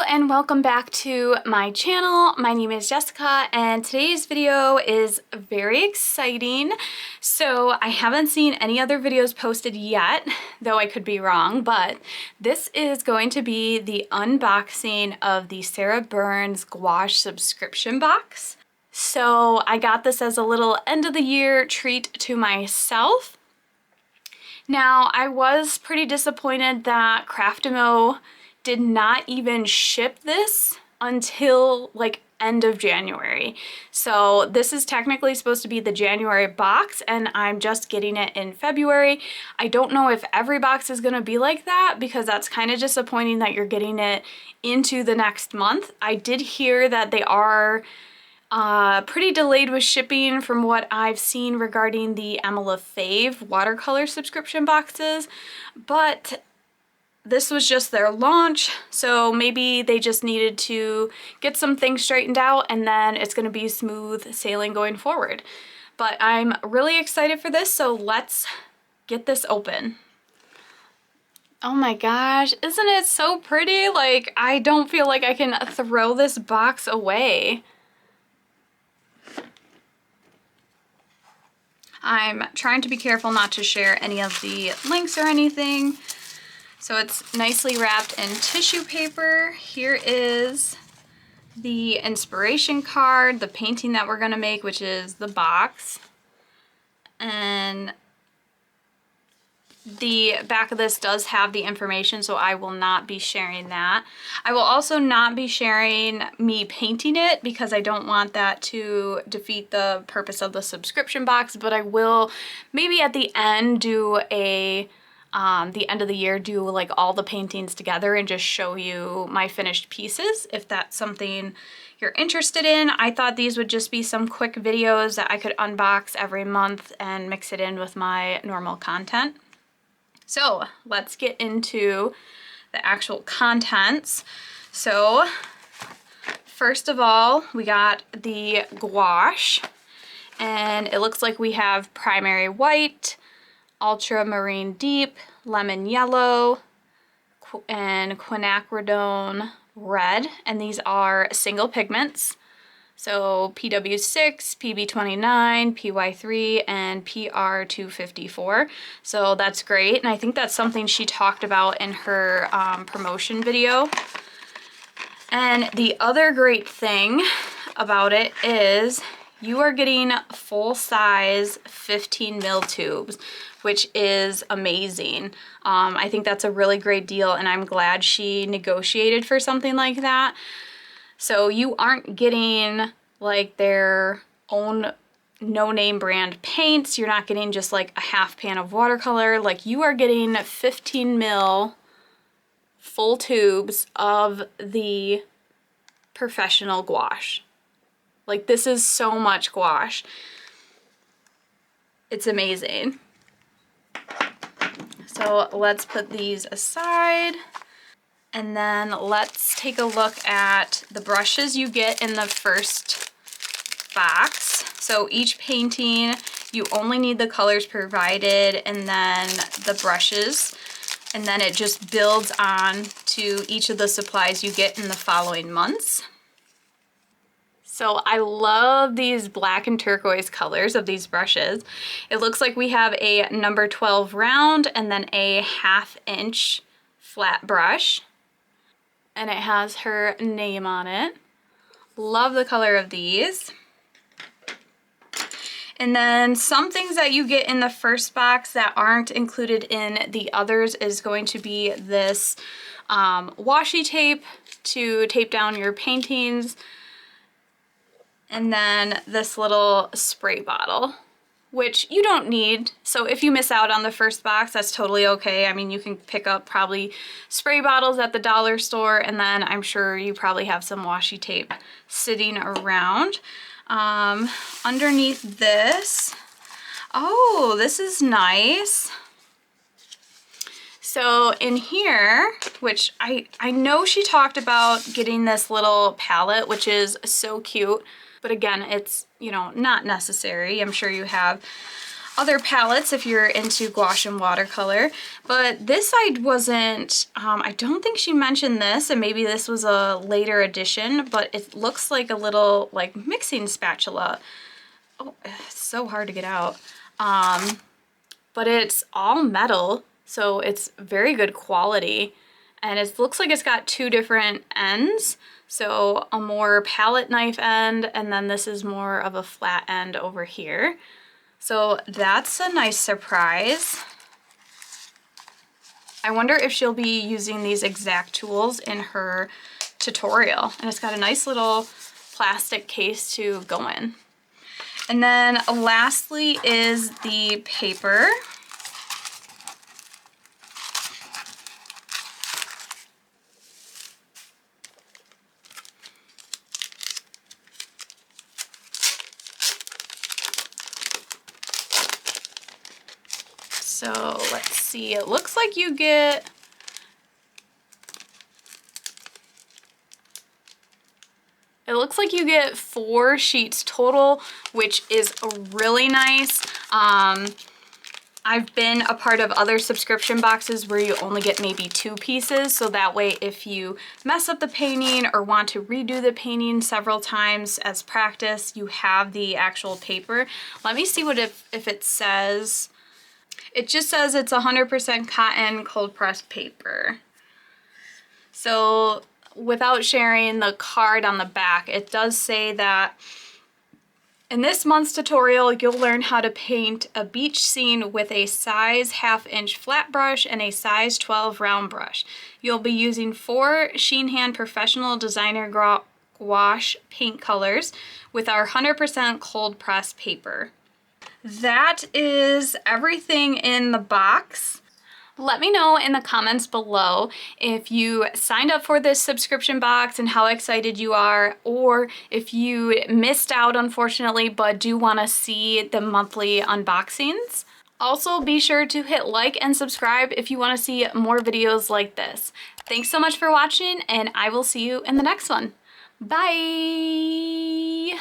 and welcome back to my channel. My name is Jessica and today's video is very exciting. So I haven't seen any other videos posted yet, though I could be wrong, but this is going to be the unboxing of the Sarah Burns Gouache subscription box. So I got this as a little end of the year treat to myself. Now I was pretty disappointed that Craftamo did not even ship this until like end of January. So this is technically supposed to be the January box and I'm just getting it in February. I don't know if every box is gonna be like that because that's kind of disappointing that you're getting it into the next month. I did hear that they are pretty delayed with shipping from what I've seen regarding the Emma Fave watercolor subscription boxes, but this was just their launch, so maybe they just needed to get some things straightened out and then it's going to be smooth sailing going forward. But I'm really excited for this, so let's get this open. Oh my gosh, isn't it so pretty? Like, I don't feel like I can throw this box away. I'm trying to be careful not to share any of the links or anything. So it's nicely wrapped in tissue paper. Here is the inspiration card, the painting that we're gonna make, which is the box. And the back of this does have the information, so I will not be sharing that. I will also not be sharing me painting it because I don't want that to defeat the purpose of the subscription box, but I will maybe at the end do a the end of the year do like all the paintings together and just show you my finished pieces if that's something you're interested in. I thought these would just be some quick videos that I could unbox every month and mix it in with my normal content. So let's get into the actual contents. So first of all, we got the gouache, and it looks like we have primary white, ultramarine deep, lemon yellow, and quinacridone red, and these are single pigments. So PW6, PB29, PY3, and PR254. So that's great, and I think that's something she talked about in her promotion video. And the other great thing about it is you are getting full-size 15 ml tubes, which is amazing. I think that's a really great deal, and I'm glad she negotiated for something like that. So you aren't getting like their own no-name brand paints. You're not getting just like a half pan of watercolor. Like, you are getting 15 ml full tubes of the professional gouache. Like, this is so much gouache. It's amazing. So let's put these aside. And then let's take a look at the brushes you get in the first box. So each painting, you only need the colors provided and then the brushes. And then it just builds on to each of the supplies you get in the following months. So I love these black and turquoise colors of these brushes. It looks like we have a number 12 round and then a 1/2 inch flat brush. And it has her name on it. Love the color of these. And then some things that you get in the first box that aren't included in the others is going to be this washi tape to tape down your paintings. And then this little spray bottle, which you don't need. So if you miss out on the first box, that's totally okay. I mean, you can pick up probably spray bottles at the dollar store, and then I'm sure you probably have some washi tape sitting around. Underneath this, oh, this is nice. So in here, which I know she talked about getting this little palette, which is so cute. But again, it's, you know, not necessary. I'm sure you have other palettes if you're into gouache and watercolor. But this I wasn't, I don't think she mentioned this, and maybe this was a later addition, but it looks like a little like mixing spatula. Oh, it's so hard to get out. But it's all metal, so it's very good quality. And it looks like it's got two different ends. So a more palette knife end, and then this is more of a flat end over here. So that's a nice surprise. I wonder if she'll be using these exact tools in her tutorial. And it's got a nice little plastic case to go in. And then lastly is the paper. So let's see, it looks like you get four sheets total, which is really nice. I've been a part of other subscription boxes where you only get maybe 2 pieces, so that way if you mess up the painting or want to redo the painting several times as practice, you have the actual paper. Let me see what if it says. It just says it's 100% cotton cold pressed paper. So without sharing the card on the back, it does say that in this month's tutorial, you'll learn how to paint a beach scene with a size 1/2 inch flat brush and a size 12 round brush. You'll be using 4 Sheen Hand Professional Designer Gouache paint colors with our 100% cold pressed paper. That is everything in the box. Let me know in the comments below if you signed up for this subscription box and how excited you are, or if you missed out unfortunately but do want to see the monthly unboxings. Also, be sure to hit like and subscribe if you want to see more videos like this. Thanks so much for watching, and I will see you in the next one. Bye!